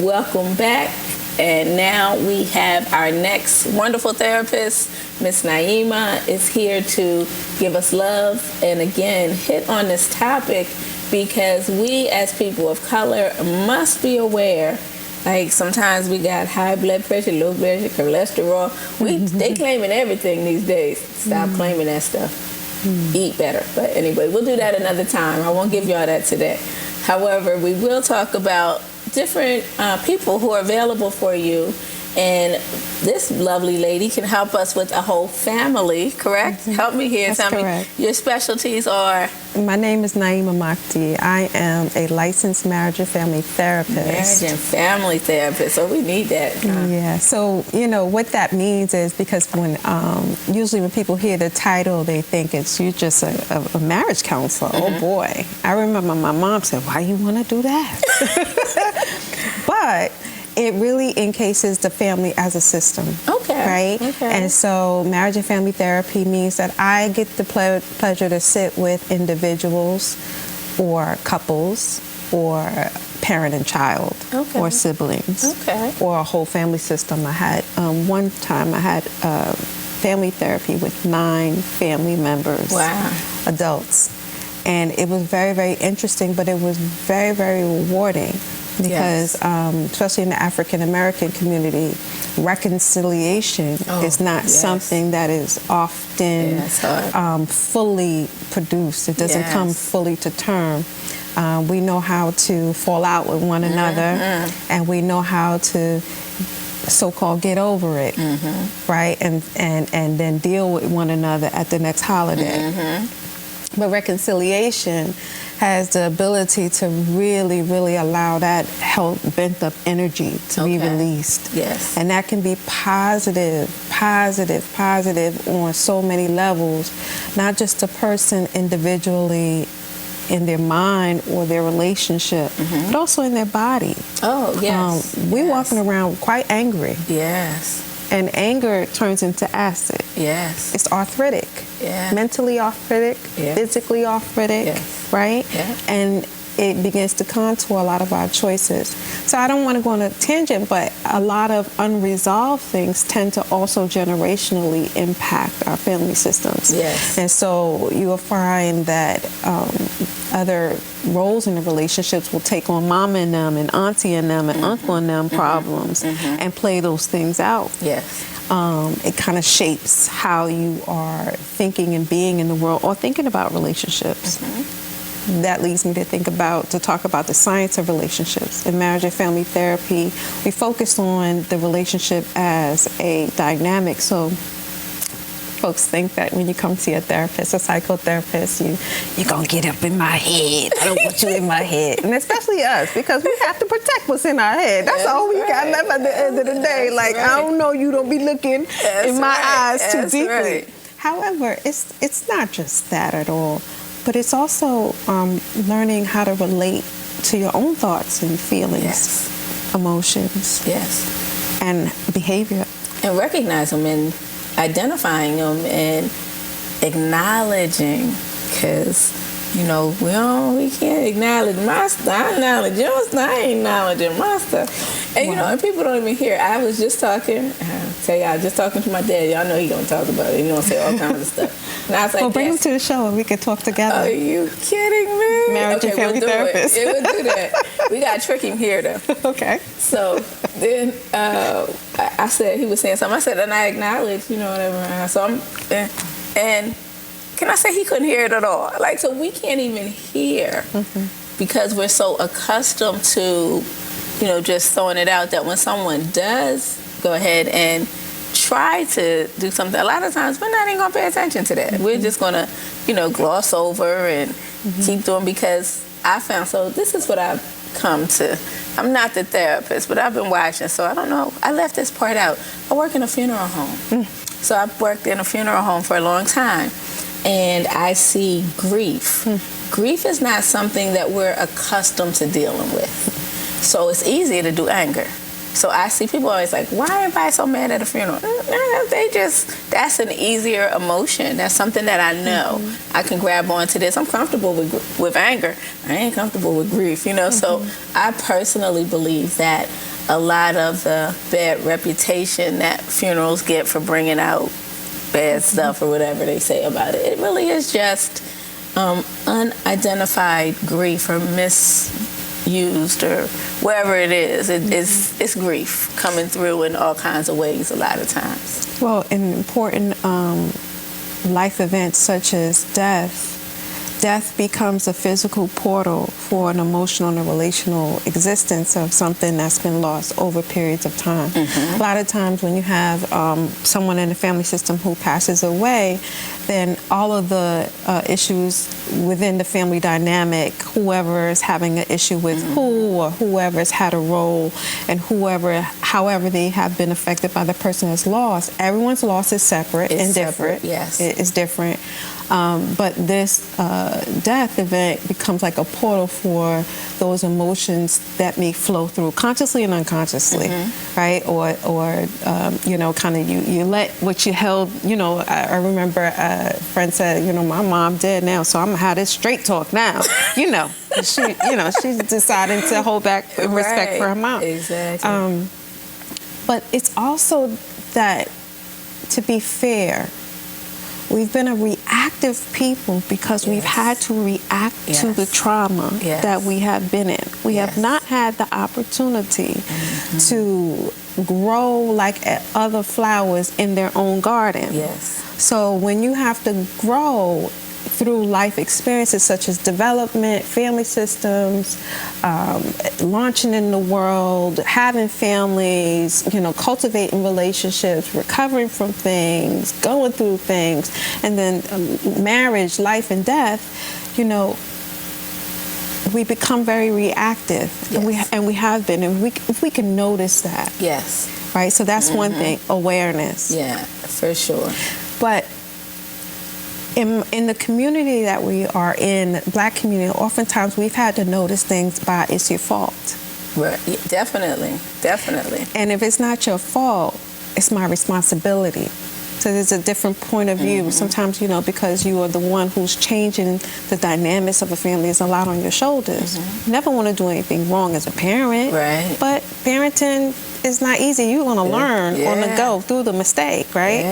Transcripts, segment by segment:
Welcome back. And now we have our next wonderful therapist, Miss Nieema, is here to give us love and again hit on this topic because we as people of color must be aware. Like sometimes we got high blood pressure, low blood pressure, cholesterol. They claiming everything these days. Stop claiming that stuff. Eat better. But anyway, we'll do that another time. I won't give y'all that today. However, we will talk about different people who are available for you. And this lovely lady can help us with a whole family, correct? Help me here. That's Tell correct. me your specialties are. My name is Nieema Mahdi. I am a licensed marriage and family therapist. Marriage and family therapist. So we need that. Yeah. So, what that means is because usually when people hear the title, they think you're just a marriage counselor. Oh, boy. I remember my mom said, why you want to do that? But it really encases the family as a system. Okay. Right? Okay. And so marriage and family therapy means that I get the pleasure to sit with individuals or couples or parent and child or siblings or a whole family system. I had one time I had family therapy with 9 family members, adults. And it was very, very interesting, but it was very, very rewarding. Because especially in the African American community, reconciliation is not something that is often fully produced. It doesn't come fully to term. We know how to fall out with one another, and we know how to so-called get over it, right? And then deal with one another at the next holiday. But reconciliation has the ability to really, really allow that bent up energy to be released. Yes. And that can be positive on so many levels, not just a person individually in their mind or their relationship, but also in their body. Oh, yes. We're walking around quite angry. Yes. And anger turns into acid. Yes. It's arthritic. Yeah. Mentally arthritic, physically arthritic, right? Yeah. And it begins to contour a lot of our choices. So I don't want to go on a tangent, but a lot of unresolved things tend to also generationally impact our family systems. Yes. And so you will find that other roles in the relationships will take on mama and them and auntie and them and uncle and them problems and play those things out. Yes. It kind of shapes how you are thinking and being in the world or thinking about relationships. That leads me to talk about the science of relationships. In marriage and family therapy, we focus on the relationship as a dynamic. So folks think that when you come to a therapist, a psychotherapist, you're going to get up in my head. I don't want you in my head. And especially us, because we have to protect what's in our head. That's all we got left at the end of the day. I don't know, you don't be looking in my eyes too deeply. However, it's not just that at all, but it's also learning how to relate to your own thoughts and feelings, emotions, and behavior. And recognize them and identifying them and acknowledging, because we can't acknowledge my stuff. I acknowledge your stuff. I ain't acknowledging my stuff. And and people don't even hear. I was just talking. I just talking to my dad. Y'all know he gonna talk about it. He gonna say all kinds of stuff. And I was like, well, bring him to the show and we can talk together. Are you kidding me? Marriage and family therapist. We'll do that. We gotta trick him here though. Okay. So then I said, he was saying something. I said, and I acknowledge, whatever. So and can I say he couldn't hear it at all? So we can't even hear because we're so accustomed to, just throwing it out that when someone does go ahead and try to do something, a lot of times we're not even going to pay attention to that. We're just going to, gloss over and keep doing, because I found, so this is what I've come to. I'm not the therapist, but I've been watching, so I don't know. I left this part out. I work in a funeral home. So I've worked in a funeral home for a long time, and I see grief. Grief is not something that we're accustomed to dealing with. So it's easier to do anger. So I see people always like, why are everybody so mad at a funeral? That's an easier emotion. That's something that I know. I can grab onto this. I'm comfortable with anger. I ain't comfortable with grief, So I personally believe that a lot of the bad reputation that funerals get for bringing out bad stuff or whatever they say about it, it really is just unidentified grief or misused or wherever it is. It's grief coming through in all kinds of ways a lot of times. Well, in important life events such as death becomes a physical portal for an emotional and a relational existence of something that's been lost over periods of time. A lot of times when you have someone in the family system who passes away, then all of the issues within the family dynamic, whoever is having an issue with who, or whoever has had a role, and however they have been affected by the person that's lost, everyone's loss is separate and different. Yes. It's different. But this death event becomes like a portal for those emotions that may flow through consciously and unconsciously, right? Or kind of you let what you held. I remember a friend said, my mom dead now, so I'm gonna have this straight talk now. She's deciding to hold back in respect for her mom. Exactly. But it's also that, to be fair, we've been a reactive people because we've had to react to the trauma that we have been in. We have not had the opportunity to grow like other flowers in their own garden. So when you have to grow through life experiences such as development, family systems, launching in the world, having families, cultivating relationships, recovering from things, going through things, and then marriage, life and death, we become very reactive, and we have been, and if we can notice that. Right, so that's one thing, awareness. Yeah, for sure. But in the community that we are in, Black community, oftentimes we've had to notice things by it's your fault. Right. Definitely. And if it's not your fault, it's my responsibility. So there's a different point of view. Sometimes, because you are the one who's changing the dynamics of a family, is a lot on your shoulders. You never want to do anything wrong as a parent. Right. But parenting is not easy. You're going to learn on the go through the mistake, right?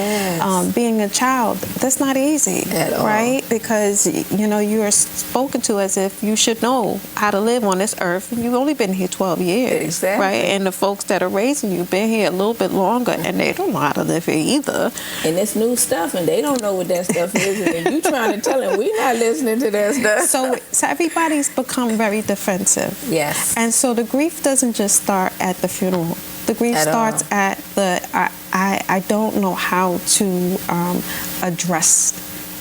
Being a child, that's not easy. At all. Right? Because, you are spoken to as if you should know how to live on this earth. And you've only been here 12 years. Exactly. Right? And the folks that are raising you been here a little bit longer, and they don't know how to live here either. And it's new stuff, and they don't know what that stuff is, and you trying to tell them we're not listening to that stuff. So everybody's become very defensive. Yes. And so the grief doesn't just start at the funeral. The grief starts at the I don't know how to address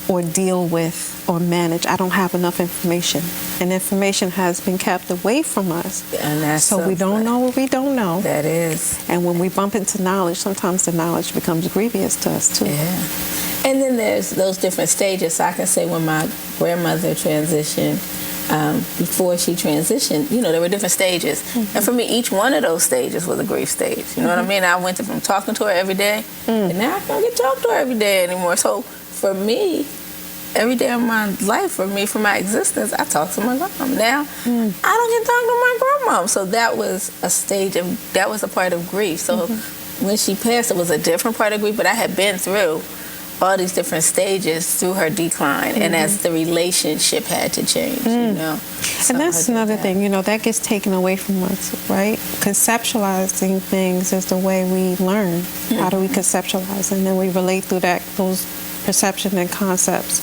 or deal with or manage. I don't have enough information, and information has been kept away from us. And that's so we don't know what we don't know. That is. And when we bump into knowledge, sometimes the knowledge becomes grievous to us too. Yeah. And then there's those different stages. So I can say when my grandmother transitioned, before she transitioned, there were different stages. And for me, each one of those stages was a grief stage. You know what I mean? I went from talking to her every day, and now I don't get to talk to her every day anymore. So for me, every day of my life, for my existence, I talk to my grandmom. Now, I don't get to talk to my grandmom. So that was a stage that was a part of grief. So when she passed, it was a different part of grief, but I had been through all these different stages through her decline, and as the relationship had to change, And that's another thing, that gets taken away from us, right? Conceptualizing things is the way we learn. How do we conceptualize? And then we relate through those perception and concepts.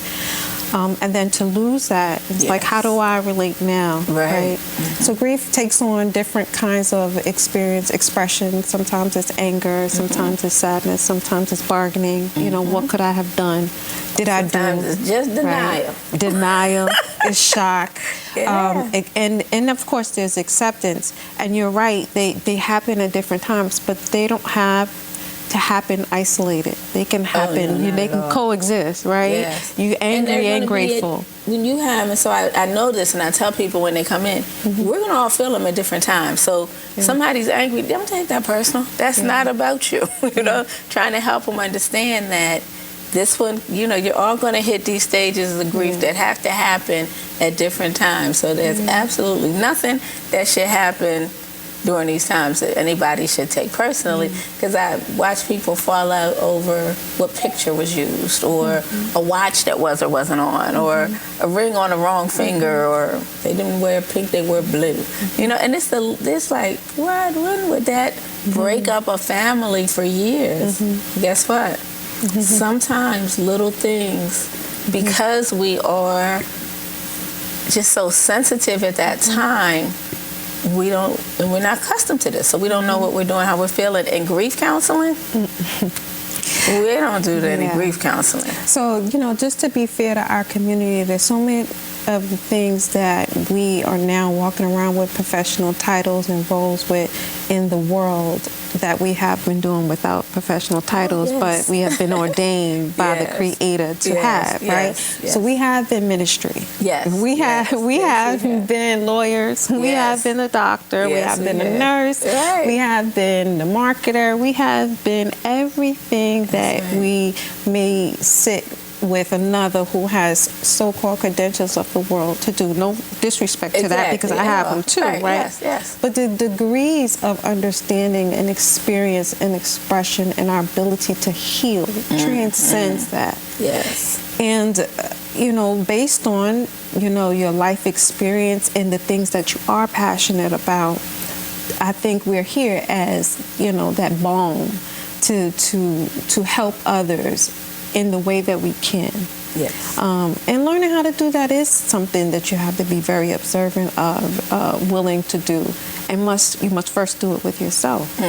And then to lose that, it's like, how do I relate now? Right. So grief takes on different kinds of expression. Sometimes it's anger, sometimes it's sadness, sometimes it's bargaining. What could I have done? Did sometimes it's just denial. Right. Denial is shock. And of course there's acceptance. And you're right, they happen at different times, but they don't have to happen isolated. They can happen. They can coexist, right? Yes. You angry and grateful. When you have, and so I know this, and I tell people when they come in, we're gonna all feel them at different times. So somebody's angry, don't take that personal. That's not about you. You know, trying to help them understand that this one, you know, you're all gonna hit these stages of grief that have to happen at different times. So there's absolutely nothing that should happen during these times that anybody should take personally, because I watch people fall out over what picture was used, or a watch that was or wasn't on, or a ring on the wrong finger, or they didn't wear pink, they wore blue. You know, and it's like, what? When would that break up a family for years? Guess what? Sometimes little things, because we are just so sensitive at that time, we're not accustomed to this, so we don't know what we're doing, how we're feeling. In grief counseling, we don't do any grief counseling. So, you know, just to be fair to our community, there's so many of the things that we are now walking around with professional titles and roles with in the world that we have been doing without professional titles, but we have been ordained by the Creator to have, right? So we have been ministry. We have been lawyers. We have been a doctor. We have been a nurse. We have been the marketer. We have been everything that we may sit with another who has so-called credentials of the world to do. No disrespect to that, because I have them too, right? But the degrees of understanding and experience and expression and our ability to heal transcends that. And, you know, based on, you know, your life experience and the things that you are passionate about, I think we're here as, you know, that balm to help others in the way that we can. And learning how to do that is something that you have to be very observant of, willing to do. And you must first do it with yourself.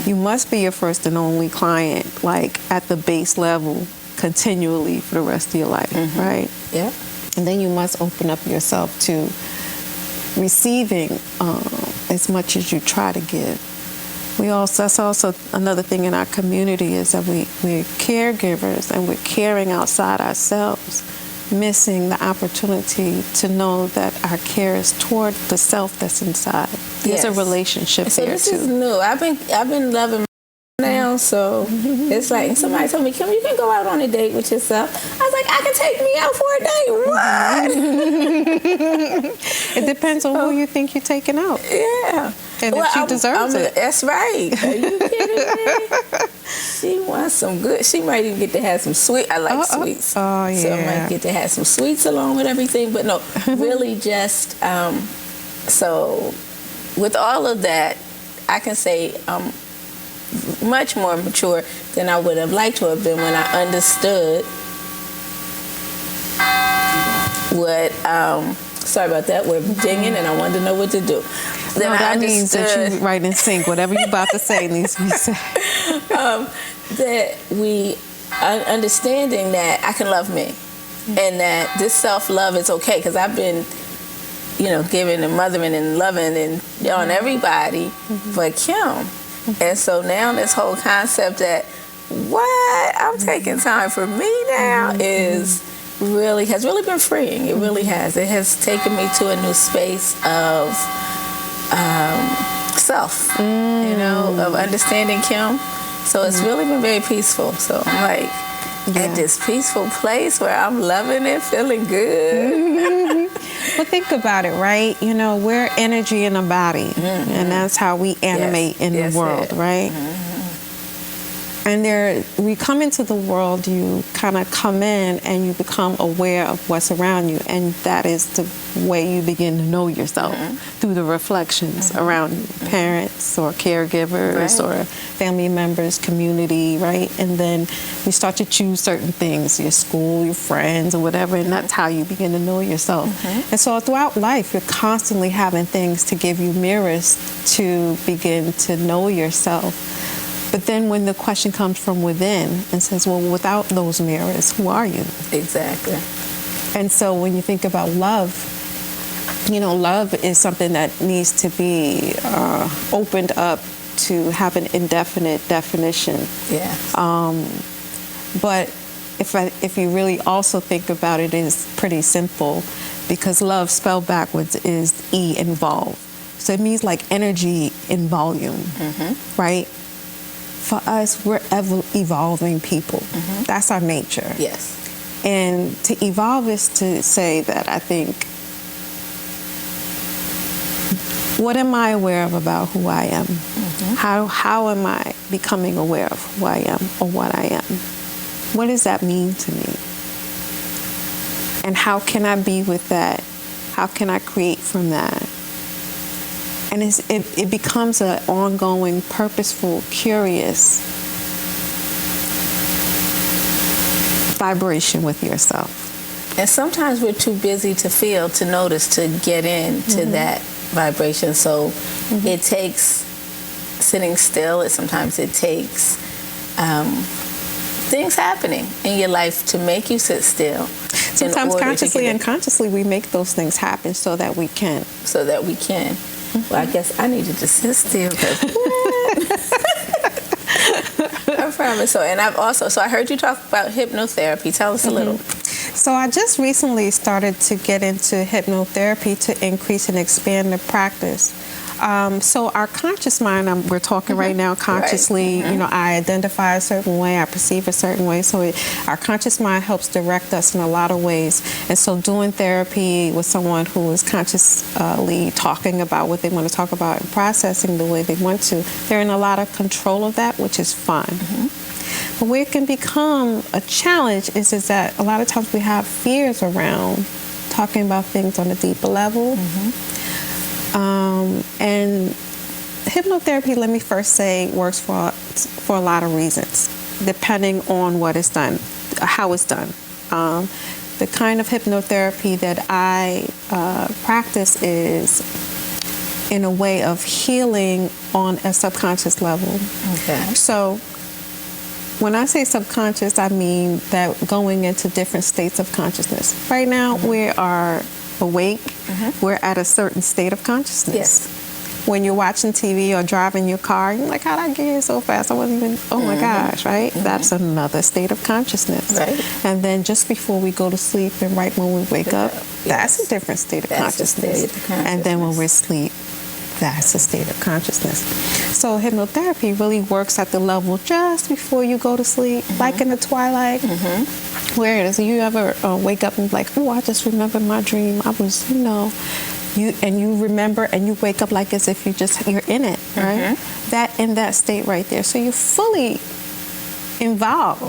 You must be your first and only client, like at the base level, continually for the rest of your life, right? And then you must open up yourself to receiving as much as you try to give. That's also another thing in our community, is that we're caregivers and we're caring outside ourselves, missing the opportunity to know that our care is toward the self that's inside. There's a relationship there too. So this is new. I've been loving now, so it's like somebody told me, Kim, you can go out on a date with yourself. I was like, I can take me out for a date. What? It depends on who you think you're taking out. And if she deserves it. That's right. Are you kidding me? She wants some good. She might even get to have some sweet. I like sweets. So I might get to have some sweets along with everything. But no, really just, so with all of that, I can say I'm much more mature than I would have liked to have been when I understood what, sorry about that, we're dinging and I wanted to know what to do. Then that means that you're right in sync. Whatever you're about to say needs to be said. That we understanding that I can love me, and that this self-love is okay, because I've been, you know, giving and mothering and loving and on everybody but Kim. And so now this whole concept that I'm taking time for me now has really been freeing. It really has. It has taken me to a new space of self, you know, of understanding Kim. So it's really been very peaceful. So I'm like at this peaceful place where I'm loving it, feeling good. Well, think about it, right? You know, we're energy in a body, and that's how we animate in the world, right? And we come into the world, you kind of come in and you become aware of what's around you. And that is the way you begin to know yourself, through the reflections around you, parents or caregivers or family members, community, right? And then you start to choose certain things, your school, your friends, or whatever, and that's how you begin to know yourself. And so throughout life, you're constantly having things to give you mirrors to begin to know yourself. But then when the question comes from within and says, well, without those mirrors, who are you? Exactly. And so when you think about love, you know, love is something that needs to be opened up to have an indefinite definition. Yeah. But if you really also think about it, it's pretty simple, because love spelled backwards is E involved. So it means like energy in volume, right? For us, we're evolving people. That's our nature. Yes. And to evolve is to say that I think, what am I aware of about who I am? How am I becoming aware of who I am or what I am? What does that mean to me? And how can I be with that? How can I create from that? And it becomes an ongoing, purposeful, curious vibration with yourself. And sometimes we're too busy to feel, to notice, to get into that vibration. So it takes sitting still. Sometimes it takes things happening in your life to make you sit still. Sometimes consciously and unconsciously we make those things happen so that we can. So that we can. Well, I guess I needed to sit still. I promise. So, and I heard you talk about hypnotherapy. Tell us a little. So I just recently started to get into hypnotherapy to increase and expand the practice. So our conscious mind, we're talking right now consciously, you know, I identify a certain way, I perceive a certain way. So our conscious mind helps direct us in a lot of ways. And so doing therapy with someone who is consciously talking about what they want to talk about and processing the way they want to, they're in a lot of control of that, which is fun. But where it can become a challenge is that a lot of times we have fears around talking about things on a deeper level. And hypnotherapy, let me first say, works for a lot of reasons, depending on what is done, how it's done. The kind of hypnotherapy that I practice is in a way of healing on a subconscious level. Okay. So when I say subconscious, I mean that going into different states of consciousness. Right now, we are awake. We're at a certain state of consciousness. Yes. When you're watching TV or driving your car, you're like, how'd I get here so fast? I wasn't even, oh my gosh, right? That's another state of consciousness. Right. And then just before we go to sleep and right when we wake up, that's a different state of consciousness. And then when we're asleep, that's a state of consciousness. So hypnotherapy really works at the level just before you go to sleep, like in the twilight. Where it is, you ever wake up and be like, oh, I just remember my dream. I was, you remember and you wake up like as if you're in it, right? That in that state right there. So you're fully involved.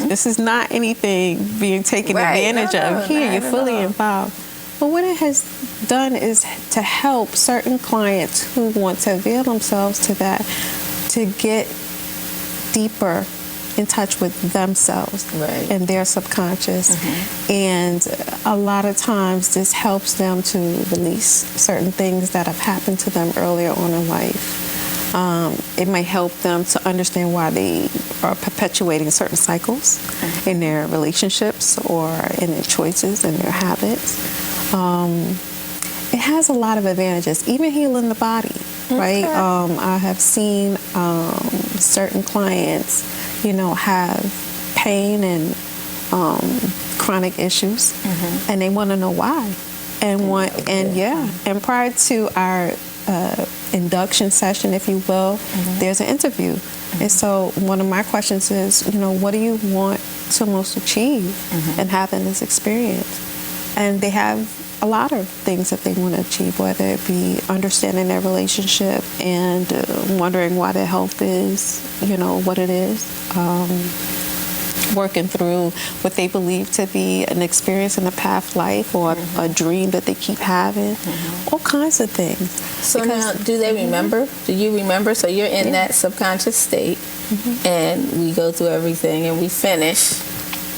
This is not anything being taken advantage of here. You're fully involved. But what it has done is to help certain clients who want to avail themselves to that, to get deeper in touch with themselves and their subconscious. And a lot of times this helps them to release certain things that have happened to them earlier on in life. It might help them to understand why they are perpetuating certain cycles in their relationships or in their choices and their habits. It has a lot of advantages, even healing the body, right? I have seen certain clients, have pain and chronic issues, and they want to know why. And prior to our induction session, if you will, there's an interview. And so one of my questions is, what do you want to most achieve in having this experience? And they have a lot of things that they want to achieve, whether it be understanding their relationship and wondering why their health is, what it is, working through what they believe to be an experience in a past life or a dream that they keep having, all kinds of things. So now, do they remember? Do you remember? So you're in that subconscious state, and we go through everything, and we finish.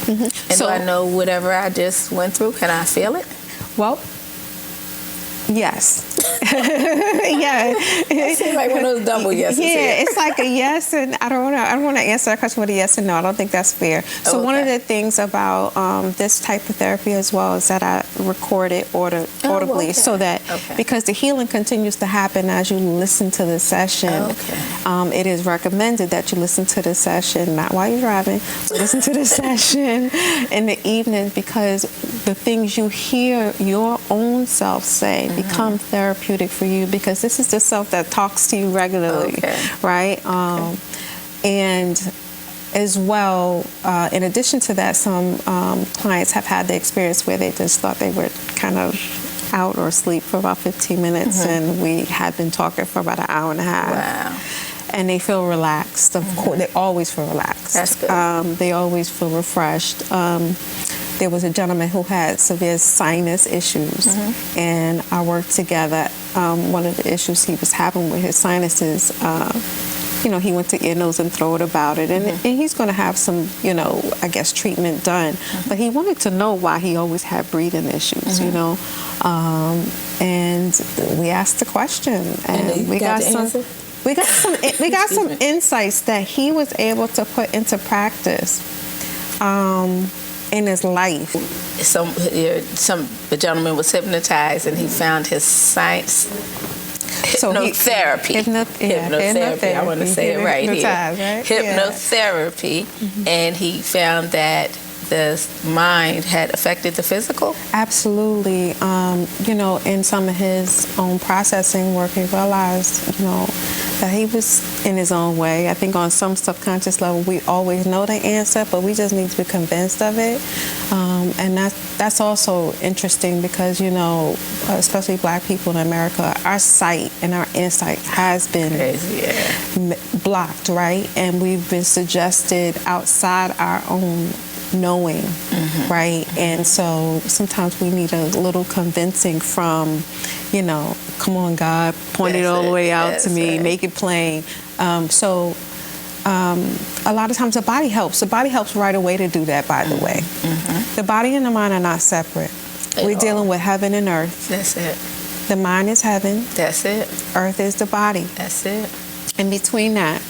And so, do I know whatever I just went through? Can I feel it? Well, Yes. Yeah. It seems like one of those double yeses. Yeah, it's like a yes, and I don't want to answer that question with a yes and no. I don't think that's fair. So one of the things about this type of therapy as well is that I record it audibly, so that because the healing continues to happen as you listen to the session. It is recommended that you listen to the session, not while you're driving, but listen to the session in the evening, because the things you hear your own self say become therapeutic for you, because this is the self that talks to you regularly, right? And as well, in addition to that, some clients have had the experience where they just thought they were kind of out or asleep for about 15 minutes, and we had been talking for about an hour and a half. Wow. And they feel relaxed. Of course, they always feel relaxed. That's good. They always feel refreshed. There was a gentleman who had severe sinus issues, and I worked together. One of the issues he was having with his sinuses, he went to ear, nose, and throat about it, and he's going to have some, I guess, treatment done. But he wanted to know why he always had breathing issues, and we asked the question, and we got some. We got some insights that he was able to put into practice in his life. The gentleman was hypnotized, and he found his hypnotherapy. Hypnotherapy. I want to say it right here. Right? Hypnotherapy, and he found that the mind had affected the physical? Absolutely. In some of his own processing work, he realized, that he was in his own way. I think on some subconscious level, we always know the answer, but we just need to be convinced of it. And that's also interesting because, especially Black people in America, our sight and our insight has been blocked, right? And we've been suggested outside our own knowing, right? And so sometimes we need a little convincing from, come on, God, point it all the way out to me, make it plain. So a lot of times the body helps. The body helps right away to do that, by the way. The body and the mind are not separate. We're dealing with heaven and earth. That's it. The mind is heaven. That's it. Earth is the body. That's it. And between that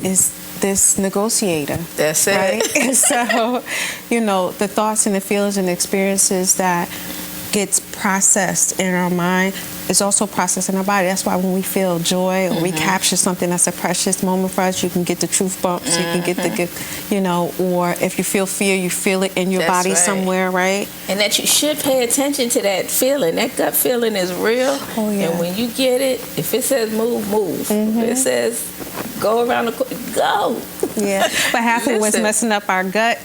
is this negotiator. That's it. Right? And so, the thoughts and the feelings and experiences that gets processed in our mind is also processed in our body. That's why when we feel joy or we capture something that's a precious moment for us, you can get the truth bumps, you can get the, or if you feel fear, you feel it in your body somewhere, right? And that you should pay attention to that feeling. That gut feeling is real. Oh, yeah. And when you get it, if it says move, move. If it says go around the corner, go. Yeah, but half of what's messing up our gut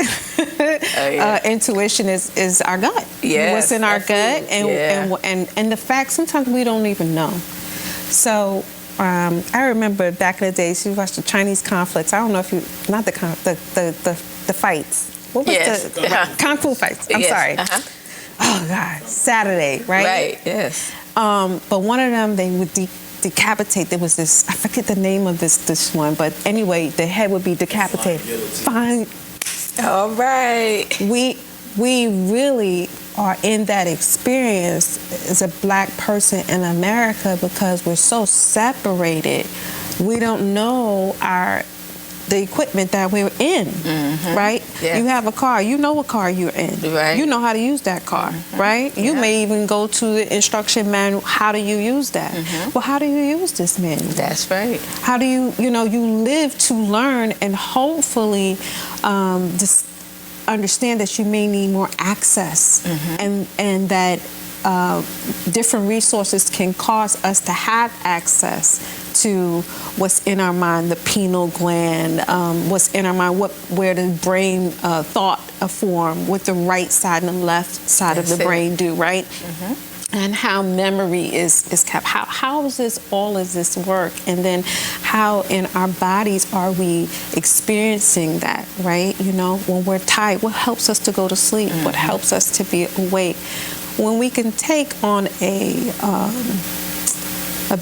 intuition is our gut. Yeah, what's in our gut, and the fact sometimes we don't even know. So I remember back in the days you watched the Chinese conflicts. I don't know if you the fights. What was the kung fu fights? I'm sorry. Oh God, Saturday, right? Right. Yes. But one of them they would decapitate. There was this, I forget the name of this one, but anyway, the head would be decapitated. Fine. All right. We really are in that experience as a Black person in America because we're so separated. We don't know the equipment that we're in, right? Yeah. You have a car, you know what car you're in. Right. You know how to use that car, right? You may even go to the instruction manual, how do you use that? Well, how do you use this manual? That's right. How do you live to learn and hopefully just understand that you may need more access and that different resources can cause us to have access to what's in our mind, the pineal gland, what's in our mind, where the brain thought form, what the right side and the left side of the brain do, right? And how memory is kept. How does all of this work? And then how in our bodies are we experiencing that, right? When we're tired, what helps us to go to sleep? What helps us to be awake? When we can take on a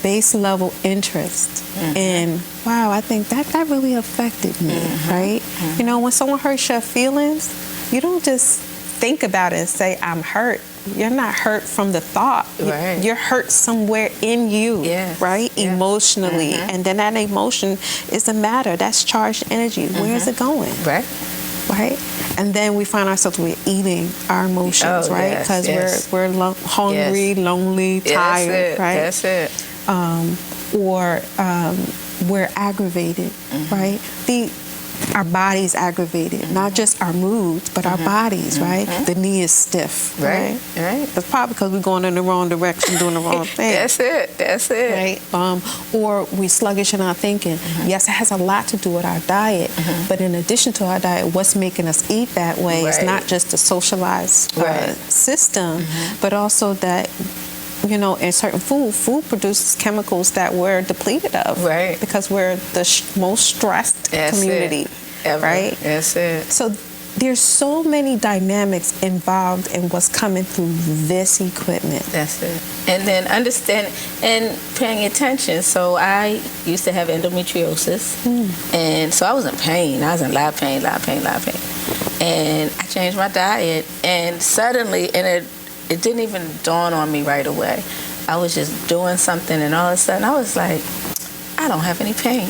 base level interest in, wow, I think that really affected me, right? When someone hurts your feelings, you don't just think about it and say, I'm hurt. you're not hurt from the thought. Right. You're hurt somewhere in you, yes. right? Yes. Emotionally. Mm-hmm. And then that emotion is a matter. That's charged energy. Mm-hmm. Where is it going? Right. Right? And then we find ourselves, we're eating our emotions, right? Because we're hungry, lonely, tired, right? That's it. Or we're aggravated, right? Our body's aggravated, not just our moods, but our bodies, right? The knee is stiff, right? That's probably because we're going in the wrong direction, doing the wrong thing. That's it. Right? Or we sluggish in our thinking. Yes, it has a lot to do with our diet, but in addition to our diet, what's making us eat that way is not just the socialized system, but also that, you know, in certain food produces chemicals that we're depleted of. Right. Because we're the most stressed community. Right? That's it. So there's so many dynamics involved in what's coming through this equipment. That's it. And then understand and paying attention. So I used to have endometriosis. And so I was in pain. I was in a lot of pain. And I changed my diet. And suddenly, and it didn't even dawn on me right away. I was just doing something, and all of a sudden I was like, I don't have any pain.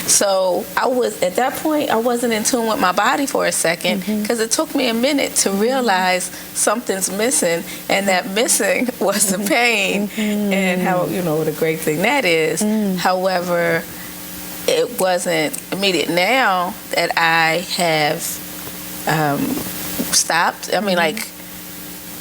So at that point, I wasn't in tune with my body for a second, because it took me a minute to realize something's missing, and that missing was the pain, and how, you know, what a great thing that is. However, it wasn't immediate. Now that I have stopped, I mean, like,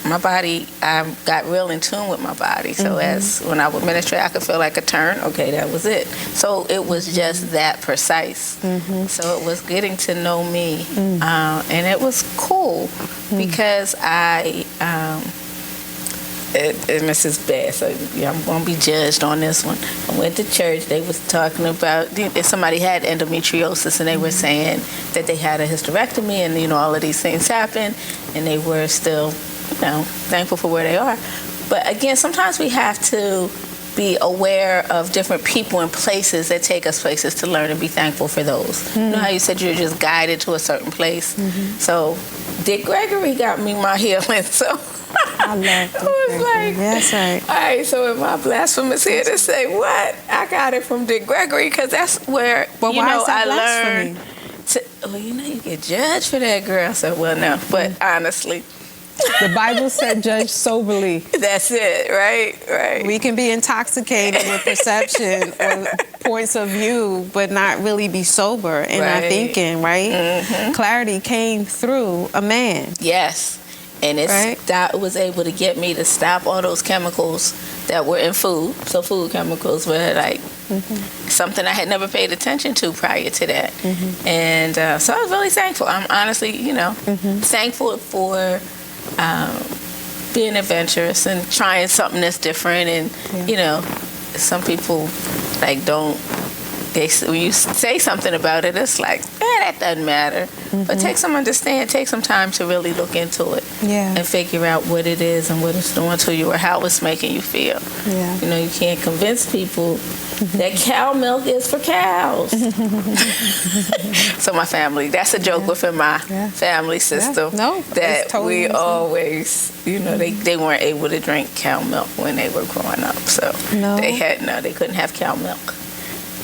my body, I got real in tune with my body. So as when I would ministrate, I could feel like a turn. Okay, that was it. So it was just that precise. So it was getting to know me. And it was cool because and this is bad, so I'm going to be judged on this one. I went to church. They was talking about if somebody had endometriosis, and they were saying that they had a hysterectomy, and, you know, all of these things happened, and they were still, you know, thankful for where they are. But again, sometimes we have to be aware of different people and places that take us places to learn and be thankful for those. You know how you said you're just guided to a certain place? So Dick Gregory got me my healing, so I love Dick was like, that's right. All right, so am I blasphemous here to say what? I got it from Dick Gregory, because that's where, well, you know, I learned well, you know, you get judged for that, girl. So, well, no, but honestly, the Bible said judge soberly. That's it, right. We can be intoxicated with perception or points of view, but not really be sober in our thinking, right? Clarity came through a man. Yes. And that was able to get me to stop all those chemicals that were in food. So food chemicals were like something I had never paid attention to prior to that. And so I was really thankful. I'm honestly, you know, thankful for being adventurous and trying something that's different. And, you know, some people like when you say something about it, it's like, that doesn't matter. But take some time to really look into it and figure out what it is and what it's doing to you or how it's making you feel. You know, you can't convince people that cow milk is for cows. So my family, that's a joke within my family system. That totally we always, you know, they weren't able to drink cow milk when they were growing up. So they couldn't have cow milk,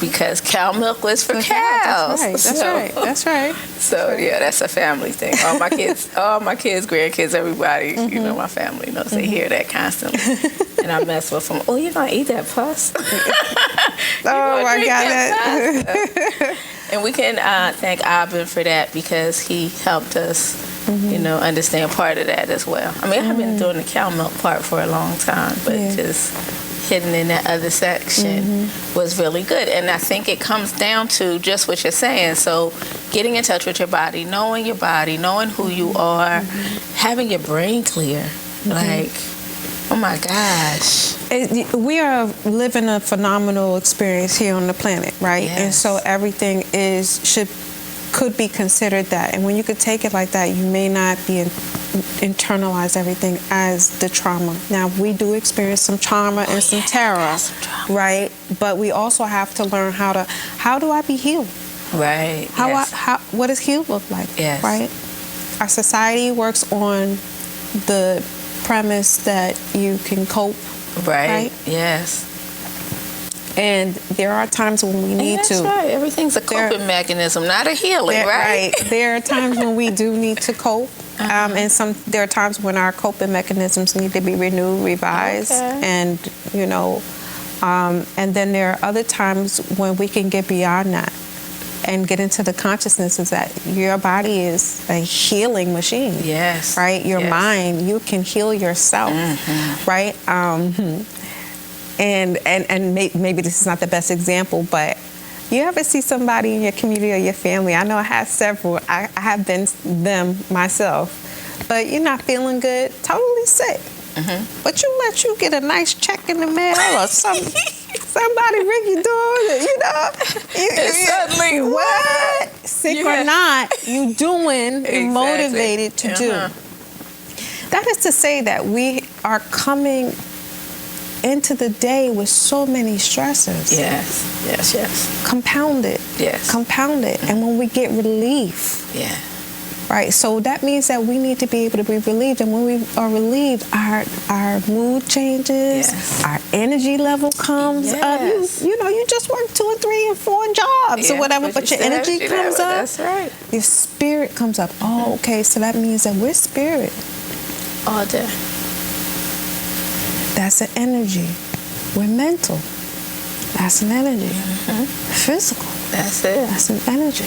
because cow milk was for cows. That's right. So yeah, that's a family thing. All my kids, grandkids, everybody, you know, my family knows. They hear that constantly, and I mess with them. Oh, you're gonna eat that pus? Oh my God! And we can thank A.O.B for that, because he helped us, you know, understand part of that as well. I mean, I've been doing the cow milk part for a long time, but just hidden in that other section was really good. And I think it comes down to just what you're saying. So getting in touch with your body, knowing who you are, having your brain clear. Like, oh my gosh. We are living a phenomenal experience here on the planet, right? Yes. And so everything could be considered that. And when you could take it like that, you may not be internalize everything as the trauma. Now, we do experience some trauma and some terror, right? But we also have to learn how do I be healed? Right. What does healed look like? Yes. Right? Our society works on the premise that you can cope. Right. Yes. And there are times when we need that's to. Right. Everything's a coping mechanism, not a healing, right? There are times when we do need to cope. And there are times when our coping mechanisms need to be renewed, revised, and and then there are other times when we can get beyond that and get into the consciousness that your body is a healing machine. Yes. Right? Your mind, you can heal yourself. Right? And maybe this is not the best example, but you ever see somebody in your community or your family? I know I have several. I have been them myself. But you're not feeling good, totally sick. But let you get a nice check in the mail or something. Somebody ring your door, suddenly, what? Sick or not, you doing and motivated to do. That is to say that we are coming into the day with so many stressors. Yes. Compounded. Yes. Compounded. And when we get relief. Yeah. Right. So that means that we need to be able to be relieved. And when we are relieved, our mood changes, our energy level comes up. You just work 2 and 3 and 4 jobs or whatever, but your energy comes up. That's right. Your spirit comes up. Oh, okay. So that means that we're spirit. All day. That's an energy. We're mental. That's an energy. Physical. That's it. That's an energy.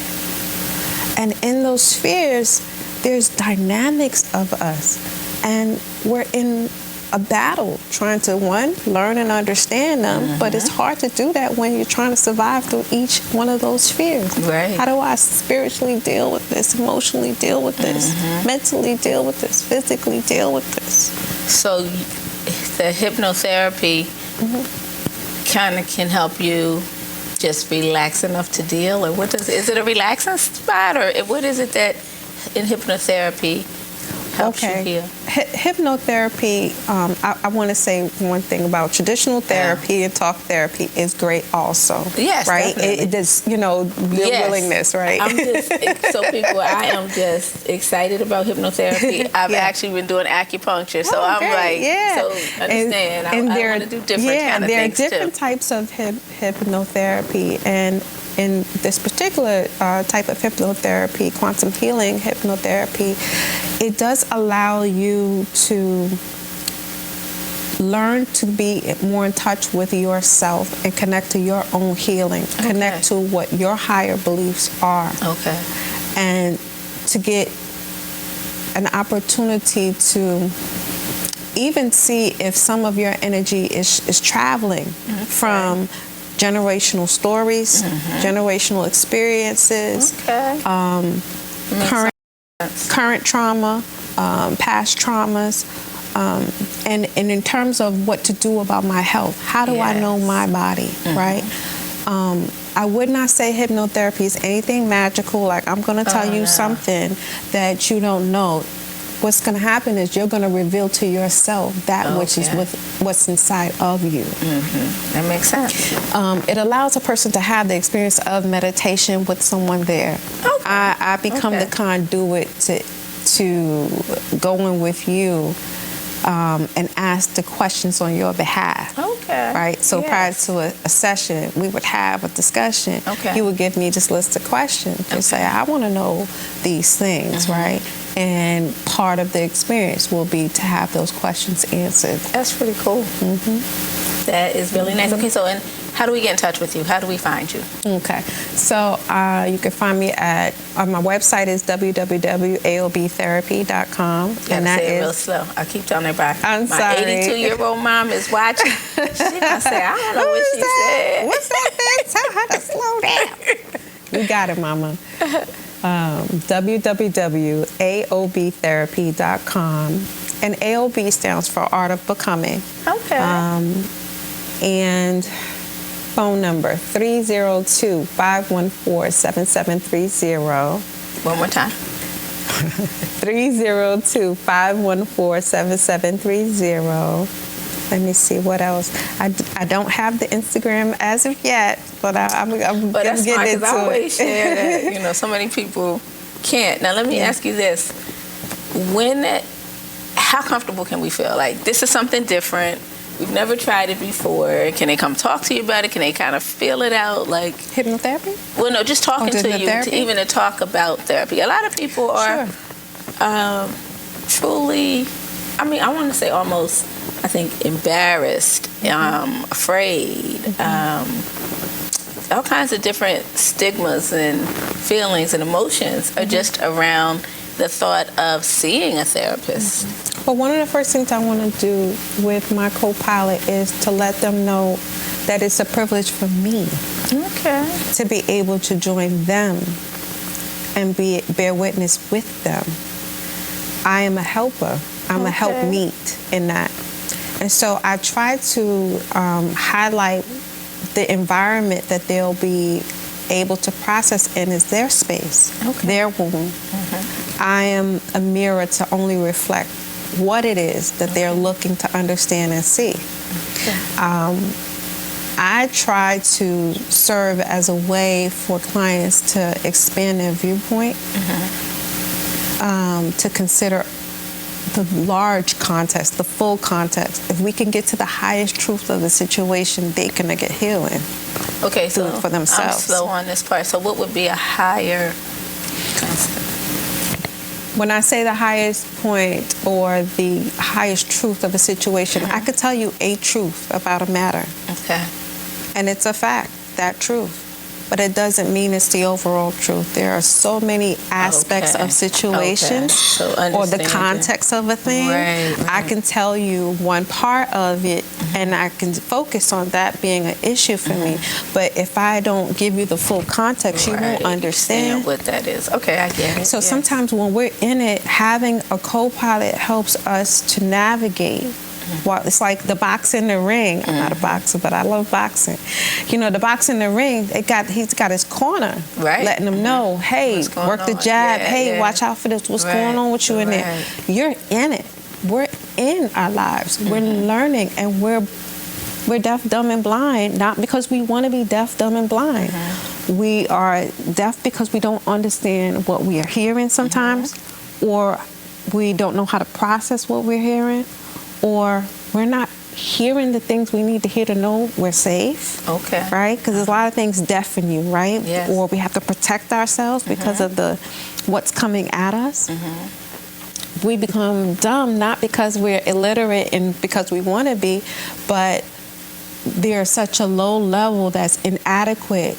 And in those spheres, there's dynamics of us. And we're in a battle trying to, one, learn and understand them. But it's hard to do that when you're trying to survive through each one of those spheres. Right. How do I spiritually deal with this, emotionally deal with this, mentally deal with this, physically deal with this? So the hypnotherapy kind of can help you just relax enough to deal, or is it a relaxing spot, or what is it that in hypnotherapy helps you heal? Hypnotherapy, I want to say one thing about traditional therapy and talk therapy is great also. Yes, right? It is, the willingness, right? I am just excited about hypnotherapy. I've actually been doing acupuncture, so I'm so understand. I want to do different kind of things there are different types of hypnotherapy, and in this particular type of hypnotherapy, quantum healing hypnotherapy, it does allow you to learn to be more in touch with yourself and connect to your own healing, connect to what your higher beliefs are. And to get an opportunity to even see if some of your energy is traveling from generational stories, generational experiences, current trauma, past traumas, and in terms of what to do about my health. How do I know my body, right? I would not say hypnotherapy is anything magical, like I'm going to tell you something that you don't know. What's going to happen is you're going to reveal to yourself that which is what's inside of you. That makes sense. It allows a person to have the experience of meditation with someone there. I become the conduit to go in with you and ask the questions on your behalf. Right? So prior to a session, we would have a discussion. You would give me this list of questions and say, I want to know these things, right? And part of the experience will be to have those questions answered. That's pretty cool. That is really nice. Okay, so how do we get in touch with you? How do we find you? Okay, so you can find me on my website is www.aobtherapy.com. And that is real slow. I keep telling everybody. I'm sorry. My 82-year-old mom is watching. She gonna say, I don't know what she said. What's that thing? Tell her to slow down. You got it, Mama. www.aobtherapy.com, and AOB stands for Art of Becoming. And phone number 302-514-7730. One more time. 302-514-7730. Let me see what else. I don't have the Instagram as of yet, but I'm getting into it. I always share that, so many people can't. Now let me ask you this: when how comfortable can we feel? Like, this is something different. We've never tried it before. Can they come talk to you about it? Can they kind of feel it out? Like hypnotherapy? Well, no, just talking to you, to talk about therapy. A lot of people are truly, I mean, I want to say almost, I think, embarrassed, afraid, all kinds of different stigmas and feelings and emotions are just around the thought of seeing a therapist. Well, one of the first things I want to do with my co-pilot is to let them know that it's a privilege for me to be able to join them and bear witness with them. I am a helper. I'm a helpmeet in that. And so I try to highlight the environment that they'll be able to process in is their space, their womb. I am a mirror to only reflect what it is that they're looking to understand and see. I try to serve as a way for clients to expand their viewpoint, to consider the large context, the full context. If we can get to the highest truth of the situation, they can get healing. Okay, so for themselves. I'm slow on this part. So what would be a higher concept? When I say the highest point or the highest truth of a situation, I could tell you a truth about a matter. Okay. And it's a fact, that truth. But it doesn't mean it's the overall truth. There are so many aspects of situations or the context of a thing. I can tell you one part of it and I can focus on that being an issue for me. But if I don't give you the full context, you won't understand what that is. Okay, I get it. So sometimes when we're in it, having a co-pilot helps us to navigate. Well, it's like the box in the ring. I'm not a boxer, but I love boxing. You know, the box in the ring, he's got his corner, letting them know, hey, work the jab. Hey, watch out for this. What's going on with you in there? You're in it. We're in our lives. We're learning, and we're deaf, dumb, and blind, not because we want to be deaf, dumb, and blind. We are deaf because we don't understand what we are hearing sometimes, or we don't know how to process what we're hearing, or we're not hearing the things we need to hear to know we're safe. Right? Because there's a lot of things deafen you, right? Or we have to protect ourselves because of what's coming at us. We become dumb not because we're illiterate and because we want to be, but there's such a low level that's inadequate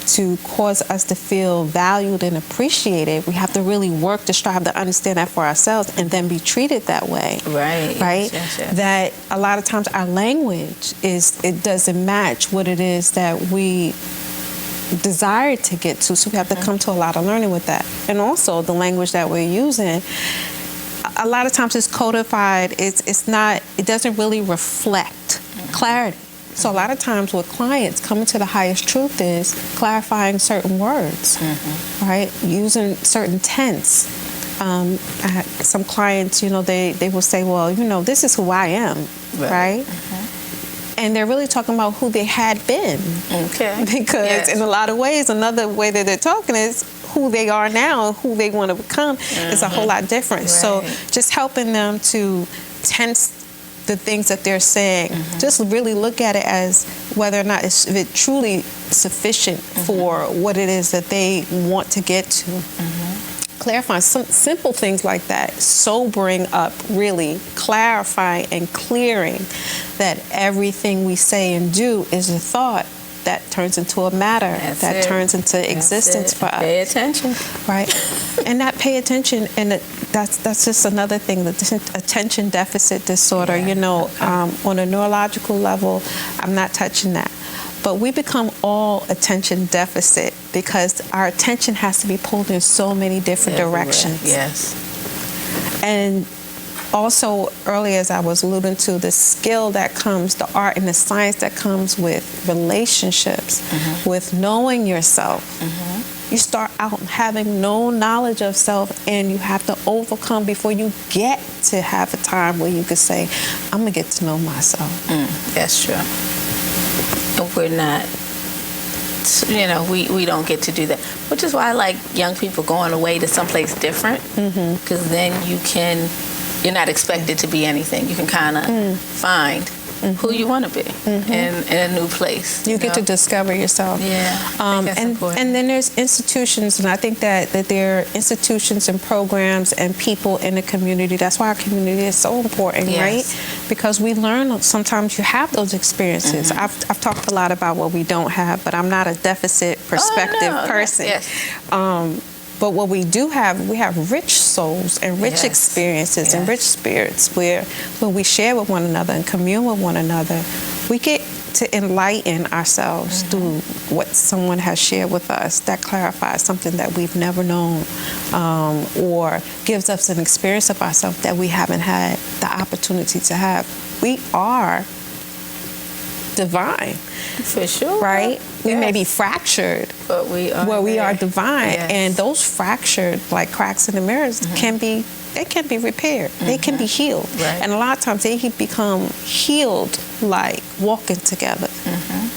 to cause us to feel valued and appreciated. We have to really work to strive to understand that for ourselves and then be treated that way. Right? Yes. That a lot of times our language it doesn't match what it is that we desire to get to. So we have to come to a lot of learning with that. And also the language that we're using, a lot of times it's codified. It doesn't really reflect clarity. So a lot of times with clients, coming to the highest truth is clarifying certain words, right? Using certain tense. I had some clients, they will say, well, this is who I am, right? And they're really talking about who they had been. Because in a lot of ways, another way that they're talking is who they are now, who they want to become is a whole lot different. So just helping them to tense the things that they're saying, just really look at it as whether or not if it's truly sufficient for what it is that they want to get to. Clarifying some simple things like that, sobering up, really clarifying and clearing that everything we say and do is a thought that turns into a matter, turns into existence for us. Pay attention. Right? And that pay attention, and that's just another thing, the attention deficit disorder, on a neurological level, I'm not touching that. But we become all attention deficit because our attention has to be pulled in so many different directions. And also, earlier, as I was alluding to, the skill that comes, the art and the science that comes with relationships, with knowing yourself. You start out having no knowledge of self, and you have to overcome before you get to have a time where you could say, I'm going to get to know myself. That's true. And we're not, we don't get to do that. Which is why I like young people going away to someplace different, because then you can you're not expected to be anything. You can kind of find who you want to be in a new place. You get to discover yourself. Yeah, I think that's important. And then there's institutions, and I think that there are institutions and programs and people in the community. That's why our community is so important, right? Because we learn, sometimes you have those experiences. I've talked a lot about what we don't have, but I'm not a deficit perspective person. Yes. But what we do have, we have rich souls and rich experiences and rich spirits where when we share with one another and commune with one another, we get to enlighten ourselves through what someone has shared with us that clarifies something that we've never known, or gives us an experience of ourselves that we haven't had the opportunity to have. We are divine. For sure. Right? We may be fractured, but we are divine. Yes. And those fractured, like cracks in the mirrors, can be repaired. They can be healed. Right. And a lot of times they become healed like walking together.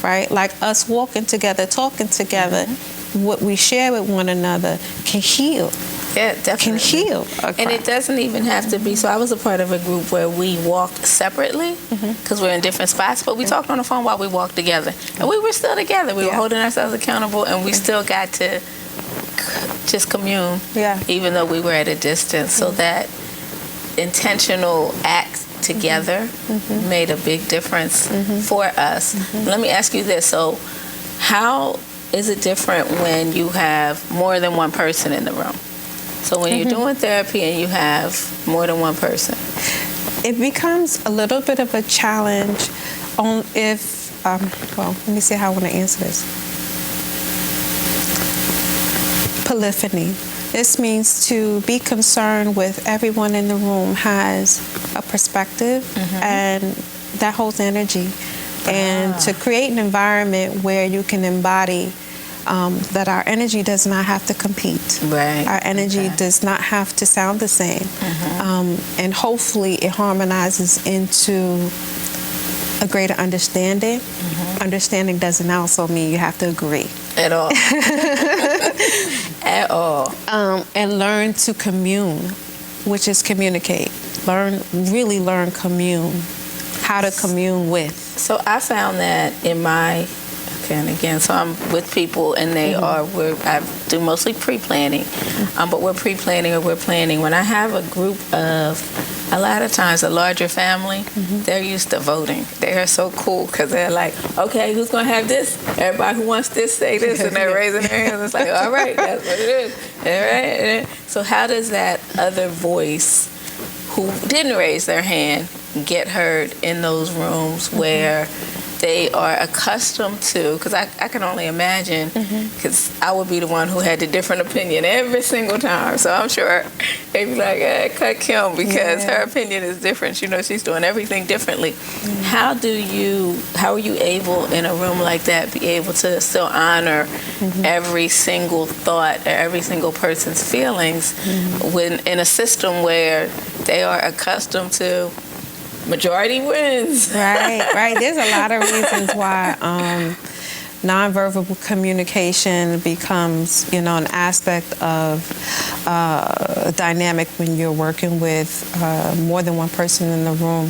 Right? Like us walking together, talking together, what we share with one another can heal. Yeah, definitely. Can heal. And it doesn't even have to be. So I was a part of a group where we walked separately because we're in different spots, but we talked on the phone while we walked together. And we were still together. We were holding ourselves accountable, and we still got to just commune, even though we were at a distance. So that intentional act together made a big difference for us. Let me ask you this. So how is it different when you have more than one person in the room? So when you're doing therapy and you have more than one person, it becomes a little bit of a challenge on if, well, let me see how I want to answer this. Polyphony. This means to be concerned with everyone in the room has a perspective and that holds energy. And to create an environment where you can embody that our energy does not have to compete. Right. Our energy does not have to sound the same. And hopefully it harmonizes into a greater understanding. Understanding doesn't also mean you have to agree. At all. At all. And learn to commune, which is communicate. Really learn commune. How to commune with. So I found that in my and again, so I'm with people, and they I do mostly pre-planning, but we're pre-planning or we're planning. When I have a group of, a lot of times, a larger family, they're used to voting. They are so cool because they're like, okay, who's going to have this? Everybody who wants this, say this, and they're raising their hands. It's like, all right, that's what it is. All right. So how does that other voice who didn't raise their hand get heard in those rooms where they are accustomed to, because I can only imagine, because I would be the one who had the different opinion every single time. So I'm sure they'd be like, cut Kim, because her opinion is different. You know, she's doing everything differently. How are you able in a room like that be able to still honor every single thought or every single person's feelings when in a system where they are accustomed to majority wins? Right. There's a lot of reasons why nonverbal communication becomes, an aspect of a dynamic when you're working with more than one person in the room.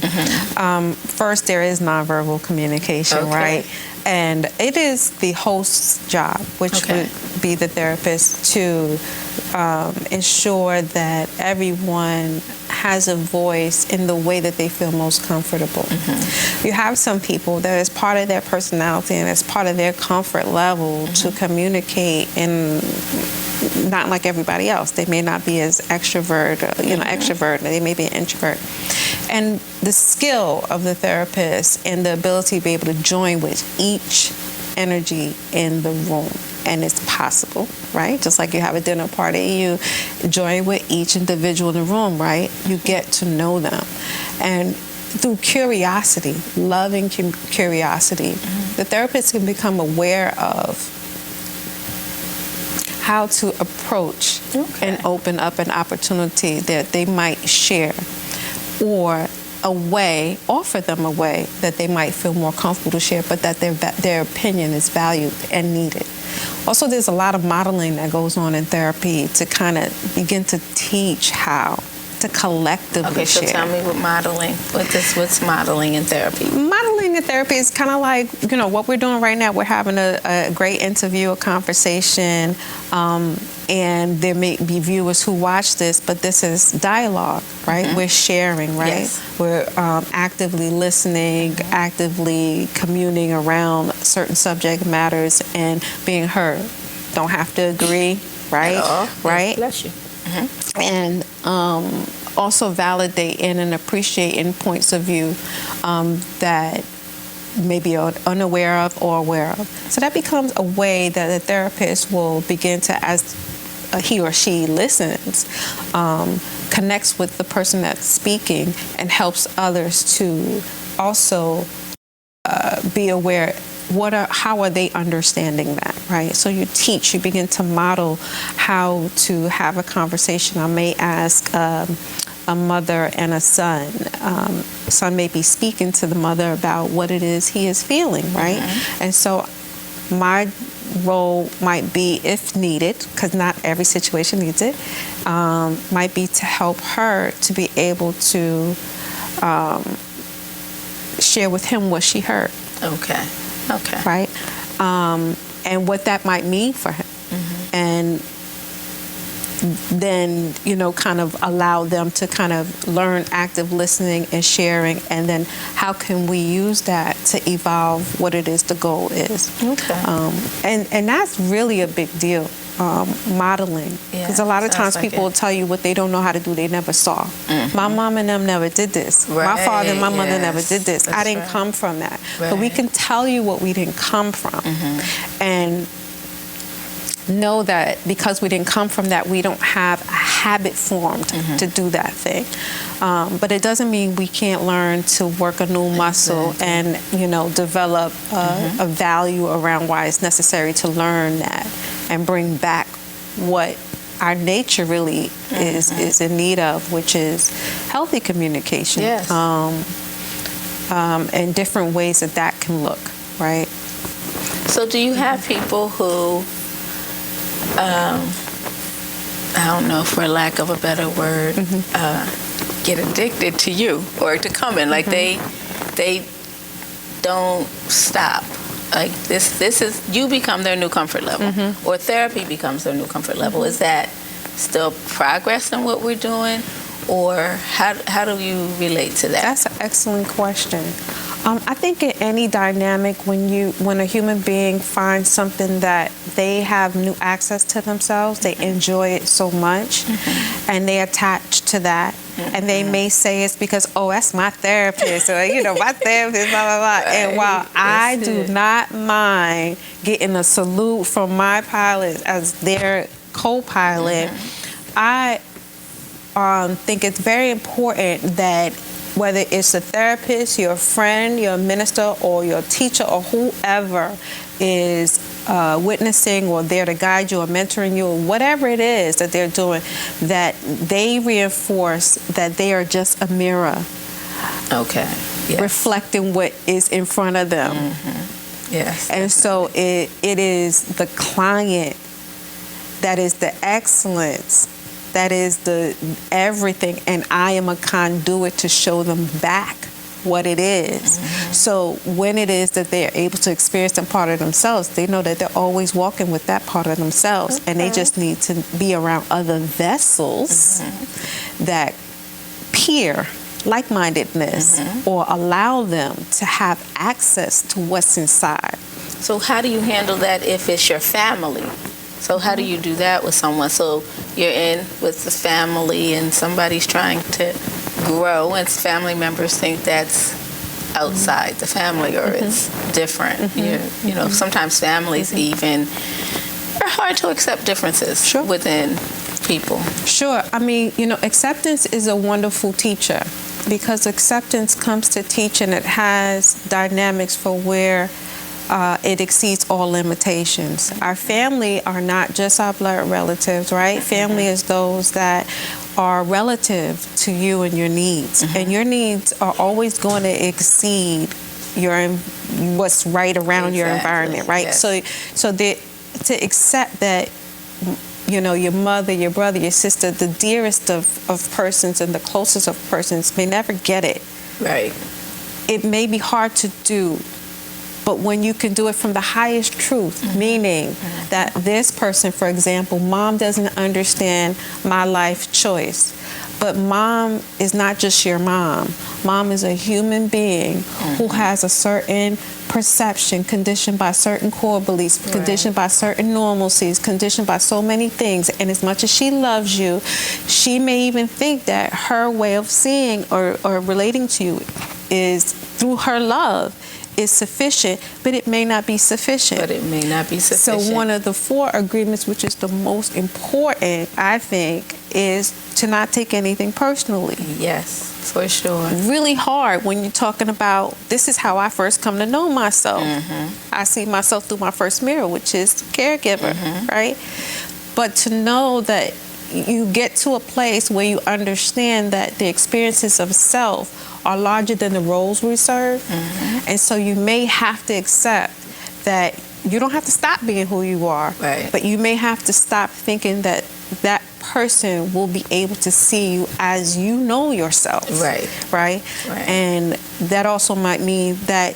First, there is nonverbal communication, right? And it is the host's job, which would be the therapist, to ensure that everyone has a voice in the way that they feel most comfortable. You have some people that is part of their personality and it's part of their comfort level to communicate, and not like everybody else. They may not be as extrovert, they may be an introvert. And the skill of the therapist and the ability to be able to join with each energy in the room. And it's possible, right? Just like you have a dinner party, you join with each individual in the room, right? You get to know them. And through curiosity, loving curiosity, the therapist can become aware of how to approach and open up an opportunity that they might share, or offer them a way that they might feel more comfortable to share, but that their opinion is valued and needed. Also, there's a lot of modeling that goes on in therapy to kind of begin to teach how to collectively share. Okay, so tell me what's modeling in therapy? Modeling in therapy is kind of like, what we're doing right now. We're having a great interview, a conversation, and there may be viewers who watch this, but this is dialogue, right? Mm-hmm. We're sharing, right? Yes. We're actively listening, actively communing around certain subject matters and being heard. Don't have to agree, right? Right? Bless you. Mm-hmm. And also validating and appreciating points of view that maybe you're unaware of or aware of. So that becomes a way that the therapist will begin to, as he or she listens, connects with the person that's speaking and helps others to also be aware how are they understanding that, right? So you begin to model how to have a conversation. I may ask a mother and a son. Son may be speaking to the mother about what it is he is feeling, right? Mm-hmm. And so my role might be, if needed, because not every situation needs it, might be to help her to be able to share with him what she heard. Okay. Right? And what that might mean for him. Mm-hmm. And then, kind of allow them to kind of learn active listening and sharing, and then how can we use that to evolve what it is the goal is. Okay. And that's really a big deal, modeling. Because a lot of times people will tell you what they don't know how to do, they never saw. Mm-hmm. My mom and them never did this. Right. My father and my mother never did this. I didn't come from that. Right. But we can tell you what we didn't come from. Mm-hmm. And know that because we didn't come from that, we don't have a habit formed to do that thing. But it doesn't mean we can't learn to work a new muscle and, develop a value around why it's necessary to learn that and bring back what our nature really is in need of, which is healthy communication. Yes. And different ways that can look, right? So do you have people who I don't know, for lack of a better word, get addicted to you or to coming? Like they don't stop. Like this is, you become their new comfort level, or therapy becomes their new comfort level. Is that still progress in what we're doing, or how do you relate to that? That's an excellent question. I think in any dynamic, when a human being finds something that they have new access to themselves, they enjoy it so much, and they attach to that, and they may say it's because, that's my therapist, or my therapist, blah blah blah. Right. And while I do not mind getting a salute from my pilot as their co-pilot, I think it's very important that whether it's a therapist, your friend, your minister, or your teacher, or whoever is witnessing or there to guide you or mentoring you, or whatever it is that they're doing, that they reinforce that they are just a mirror. Okay. Yes. Reflecting what is in front of them. Yes. And so it is the client that is the excellence, that is the everything, and I am a conduit to show them back what it is. So when it is that they're able to experience some part of themselves, they know that they're always walking with that part of themselves, and they just need to be around other vessels that peer like-mindedness or allow them to have access to what's inside. So how do you handle that if it's your family? So how do you do that with someone? So you're in with the family and somebody's trying to grow, and family members think that's outside the family or it's different. Sometimes families even are hard to accept differences within people. Sure. I mean, acceptance is a wonderful teacher, because acceptance comes to teach, and it has dynamics for where it exceeds all limitations. Our family are not just our blood relatives, right? Family is those that are relative to you and your needs. And your needs are always going to exceed what's right around your environment, right? Yes. So to accept that your mother, your brother, your sister, the dearest of persons and the closest of persons may never get it. Right. It may be hard to do, but when you can do it from the highest truth, meaning that this person, for example, mom doesn't understand my life choice, but mom is not just your mom. Mom is a human being who has a certain perception conditioned by certain core beliefs, conditioned by certain normalcies, conditioned by so many things. And as much as she loves you, she may even think that her way of seeing or relating to you is through her love is sufficient, but it may not be sufficient. So one of the 4 agreements, which is the most important, I think, is to not take anything personally. Yes, for sure. Really hard when you're talking about, this is how I first come to know myself. I see myself through my first mirror, which is caregiver, right? But to know that you get to a place where you understand that the experiences of self are larger than the roles we serve. And so you may have to accept that you don't have to stop being who you are, but you may have to stop thinking that that person will be able to see you as you know yourself. Right? And that also might mean that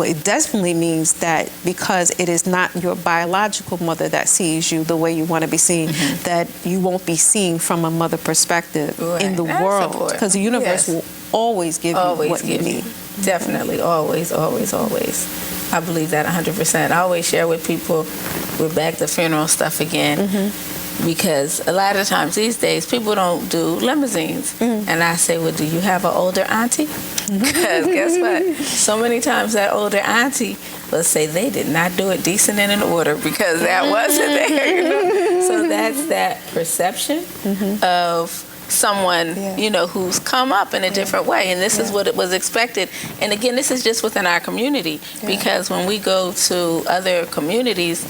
it definitely means that because it is not your biological mother that sees you the way you want to be seen, that you won't be seen from a mother perspective in the world. Because the universe will always give you what you need. Definitely, always. I believe that 100%. I always share with people, we're back to funeral stuff again. Because a lot of times these days people don't do limousines. And I say, well, do you have an older auntie? Because guess what? So many times that older auntie will say they did not do it decent and in order because that wasn't there. So that's that perception of someone, who's come up in a different way. And this is what it was expected. And again, this is just within our community. Because when we go to other communities,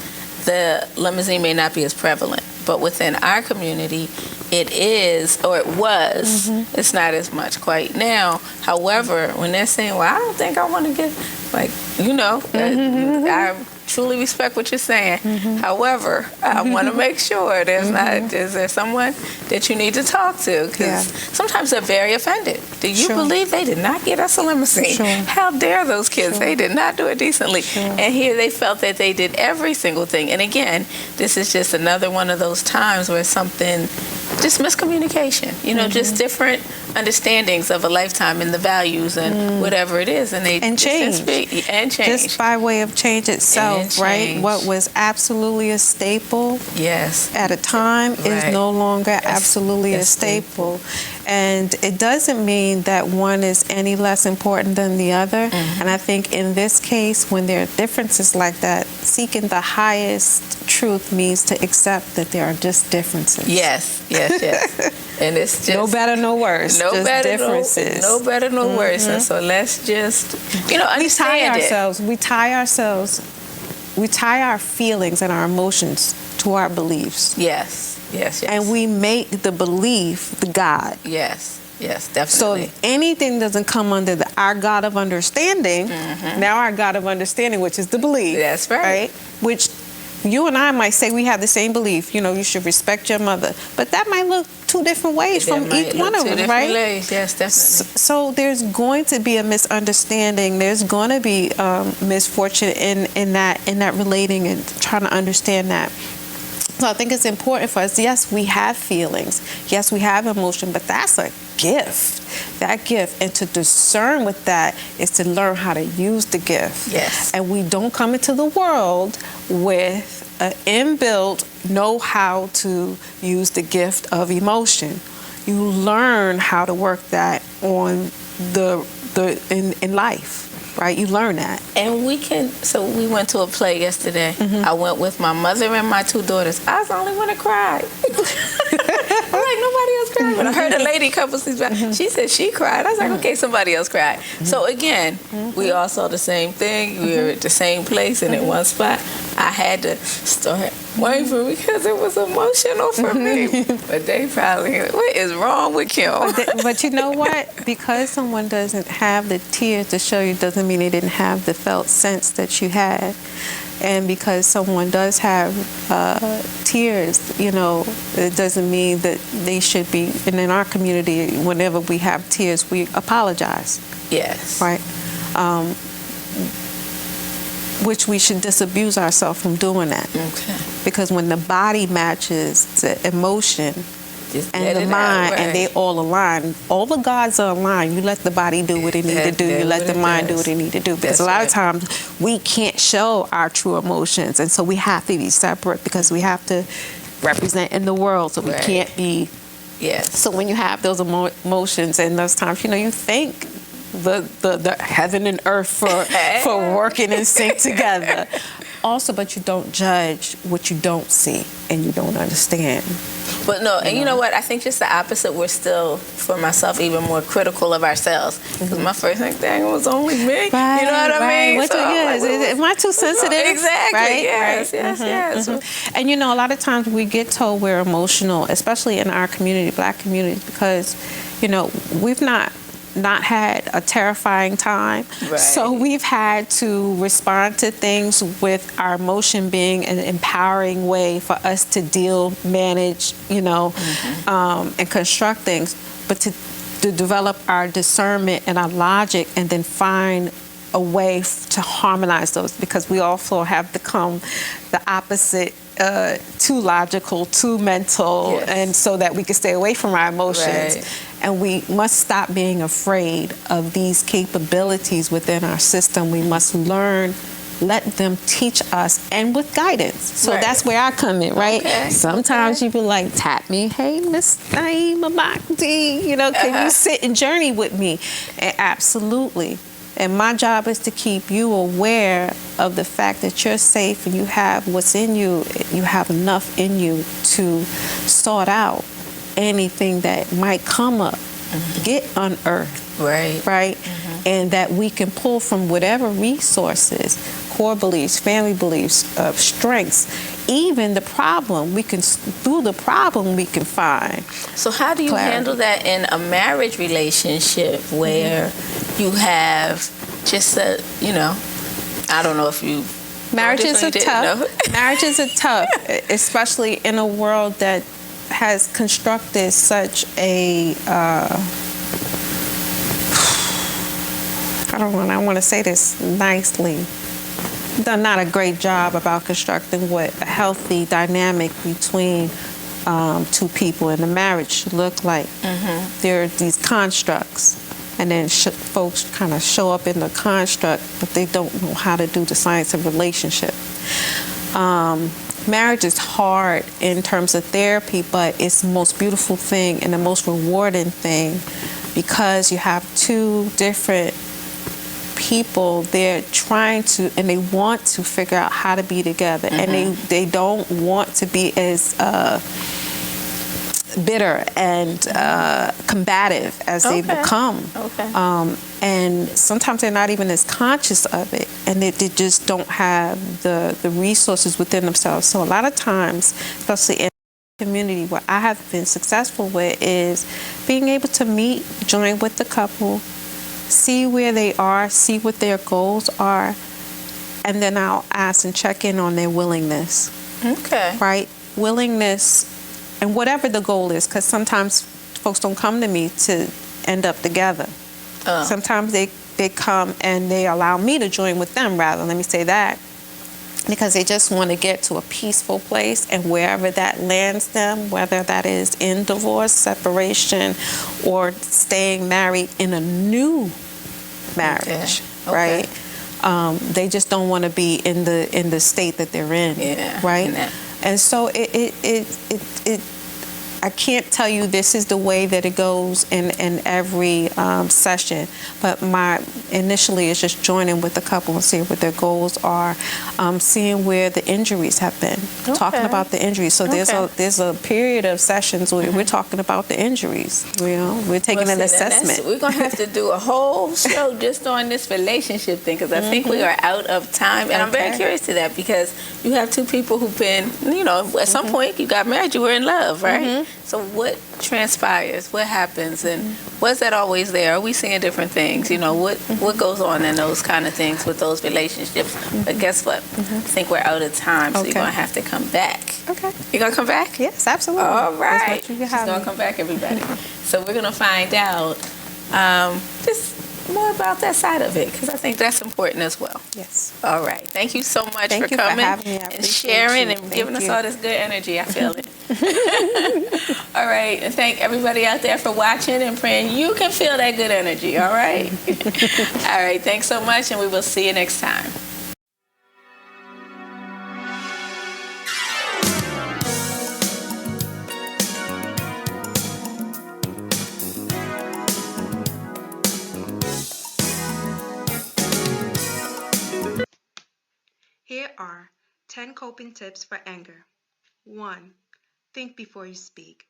the limousine may not be as prevalent. But within our community, it is, or it was, it's not as much quite now. However, when they're saying, well, I don't think I want to get, I truly respect what you're saying. However, I want to make sure there's not, is there someone that you need to talk to? Because sometimes they're very offended. Do you believe they did not get us a limousine? How dare those kids? They did not do it decently. And here they felt that they did every single thing. And again, this is just another one of those times where something, just miscommunication, just different understandings of a lifetime and the values and whatever it is. And they change. Just by way of change itself, right? What was absolutely a staple at a time is no longer absolutely a staple. And it doesn't mean that one is any less important than the other. And I think in this case, when there are differences like that, seeking the highest truth means to accept that there are just differences. Yes. And it's just no better, no worse. No just better, differences. No better, no worse. And so let's just, understand it. We tie our feelings and our emotions to our beliefs. Yes. And we make the belief the God. Yes, definitely. So if anything doesn't come under our God of understanding, now our God of understanding, which is the belief. That's right. Which you and I might say we have the same belief. You should respect your mother. But that might look 2 different ways from each one of them, right? Ways. Yes, definitely. So there's going to be a misunderstanding. There's going to be misfortune in that relating and trying to understand that. So I think it's important for us, yes, we have feelings. Yes, we have emotion, but that's a gift. That gift. And to discern with that is to learn how to use the gift. Yes. And we don't come into the world with an inbuilt know how to use the gift of emotion. You learn how to work that on in life. Right, you learn that. And so we went to a play yesterday. I went with my mother and my 2 daughters. I was the only one that cried. I'm like, nobody else cried. But I heard a lady a couple seats back. She said she cried. I was like, okay, somebody else cried. So again, we all saw the same thing. We were at the same place and in one spot. I had to start wavering because it was emotional for me. But they probably, what is wrong with Kim? But you know what? Because someone doesn't have the tears to show you doesn't mean they didn't have the felt sense that you had. And because someone does have tears, you know, it doesn't mean that they should be. And in our community, whenever we have tears, we apologize. Yes. Right? Which we should disabuse ourselves from doing that. Okay. Because when the body matches the emotion Just and the mind, and they all align, all the gods are aligned. You let the body do what it need to do. You let the mind do what it need to do. Because a lot of times we can't show our true emotions, and so we have to be separate because we have to represent in the world. So we can't be. Yes. So when you have those emotions and those times, you know, you thank the heaven and earth for working in sync together. Also, but you don't judge what you don't see and you don't understand. But no, and you know what? I think just the opposite. We're still, for myself, even more critical of ourselves. Because my first thing, dang, it was only me. Right, you know what I mean? What am I too sensitive? Exactly. Right? Yes, right. yes. And you know, a lot of times we get told we're emotional, especially in our community, Black communities, because, you know, we've not had a terrifying time. Right. So we've had to respond to things with our emotion being an empowering way for us to deal, manage, you know, and construct things, but to develop our discernment and our logic and then find a way to harmonize those, because we also have become the opposite, too logical, too mental, and so that we can stay away from our emotions. Right. And we must stop being afraid of these capabilities within our system. We must learn, let them teach us, and with guidance. So that's where I come in, right? Okay. Sometimes you be like, tap me, hey, Miss Nieema Mahdi, you know, can you sit and journey with me? And absolutely. And my job is to keep you aware of the fact that you're safe and you have what's in you, you have enough in you to sort out anything that might come up, get unearthed, right? And that we can pull from whatever resources, core beliefs, family beliefs, strengths, even the problem, through the problem we can find. So how do you handle that in a marriage relationship where you have just a, you know, I don't know if you... Marriages are tough. Marriages are tough, especially in a world that has constructed such a, I want to say this nicely, done not a great job about constructing what a healthy dynamic between two people in a marriage should look like. There are these constructs, and then folks kind of show up in the construct, but they don't know how to do the science of relationship. Marriage is hard in terms of therapy, but it's the most beautiful thing and the most rewarding thing, because you have two different people. They're trying to, and they want to figure out how to be together, and they don't want to be as bitter and combative as they become. And sometimes they're not even as conscious of it, and they just don't have the resources within themselves. So a lot of times, especially in the community, what I have been successful with is being able to meet, join with the couple, see where they are, see what their goals are, and then I'll ask and check in on their willingness. Right? Willingness, and whatever the goal is, because sometimes folks don't come to me to end up together. Sometimes they come and they allow me to join with them, rather, let me say that, because they just want to get to a peaceful place, and wherever that lands them, whether that is in divorce, separation, or staying married in a new marriage, right? They just don't want to be in the state that they're in, right? And so it I can't tell you this is the way that it goes in every session, but my initially is just joining with the couple and seeing what their goals are, seeing where the injuries have been, talking about the injuries. So there's a period of sessions where we're talking about the injuries. You know, we're taking an assessment. We're gonna have to do a whole show just on this relationship thing, because I think we are out of time, and I'm very curious to that, because you have two people who've been, you know, at some point you got married, you were in love, right? So what transpires? What happens? And was that always there? Are we seeing different things? What goes on in those kind of things with those relationships? But guess what? I think we're out of time, so you're going to have to come back. Okay. You going to come back? Yes, absolutely. All right. She's going to come back, everybody. So we're going to find out just more about that side of it, because I think that's important as well. Yes. All right. Thank you so much Thank for you coming for having me. and sharing and giving us all this good energy. I feel it. All right. And thank everybody out there for watching and praying you can feel that good energy. All right. All right. Thanks so much, and we will see you next time. Here are 10 coping tips for anger. 1. Think before you speak.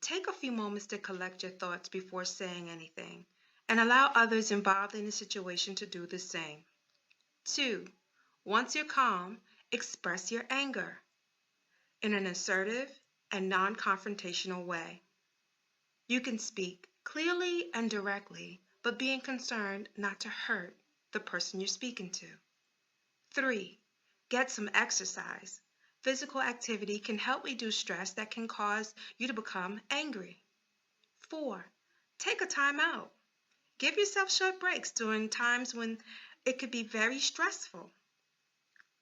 Take a few moments to collect your thoughts before saying anything, and allow others involved in the situation to do the same. 2. Once you're calm, express your anger in an assertive and non-confrontational way. You can speak clearly and directly, but being concerned not to hurt the person you're speaking to. 3. Get some exercise. Physical activity can help reduce stress that can cause you to become angry. 4. Take a time out. Give yourself short breaks during times when it could be very stressful.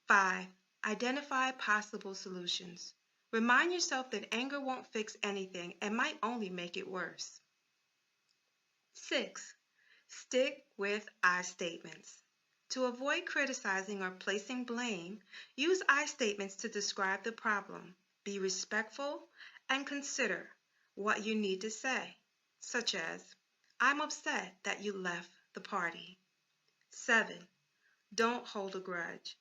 5. Identify possible solutions. Remind yourself that anger won't fix anything and might only make it worse. 6. Stick with I statements. To avoid criticizing or placing blame, use I statements to describe the problem. Be respectful and consider what you need to say, such as, I'm upset that you left the party. 7. Don't hold a grudge.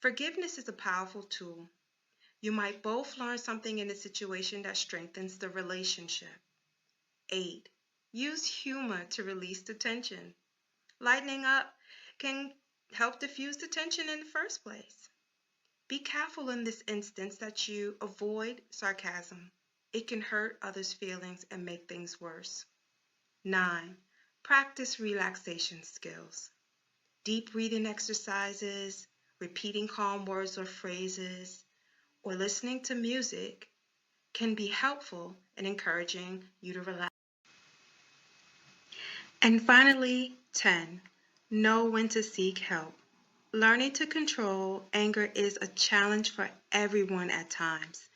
Forgiveness is a powerful tool. You might both learn something in the situation that strengthens the relationship. 8. Use humor to release the tension. Lightening up can help diffuse the tension in the first place. Be careful in this instance that you avoid sarcasm. It can hurt others' feelings and make things worse. 9. Practice relaxation skills. Deep breathing exercises, repeating calm words or phrases, or listening to music can be helpful in encouraging you to relax. And finally, 10. Know when to seek help. Learning to control anger is a challenge for everyone at times.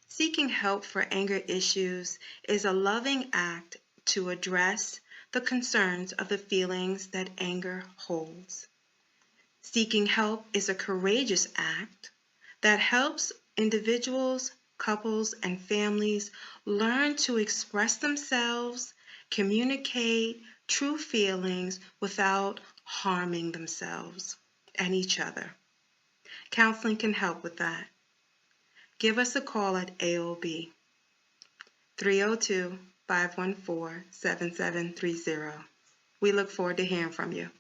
Seeking help for anger issues is a loving act to address the concerns of the feelings that anger holds. Seeking help is a courageous act that helps individuals, couples, and families learn to express themselves, communicate true feelings without harming themselves and each other. Counseling can help with that. Give us a call at A.O.B. 302-514-7730. We look forward to hearing from you.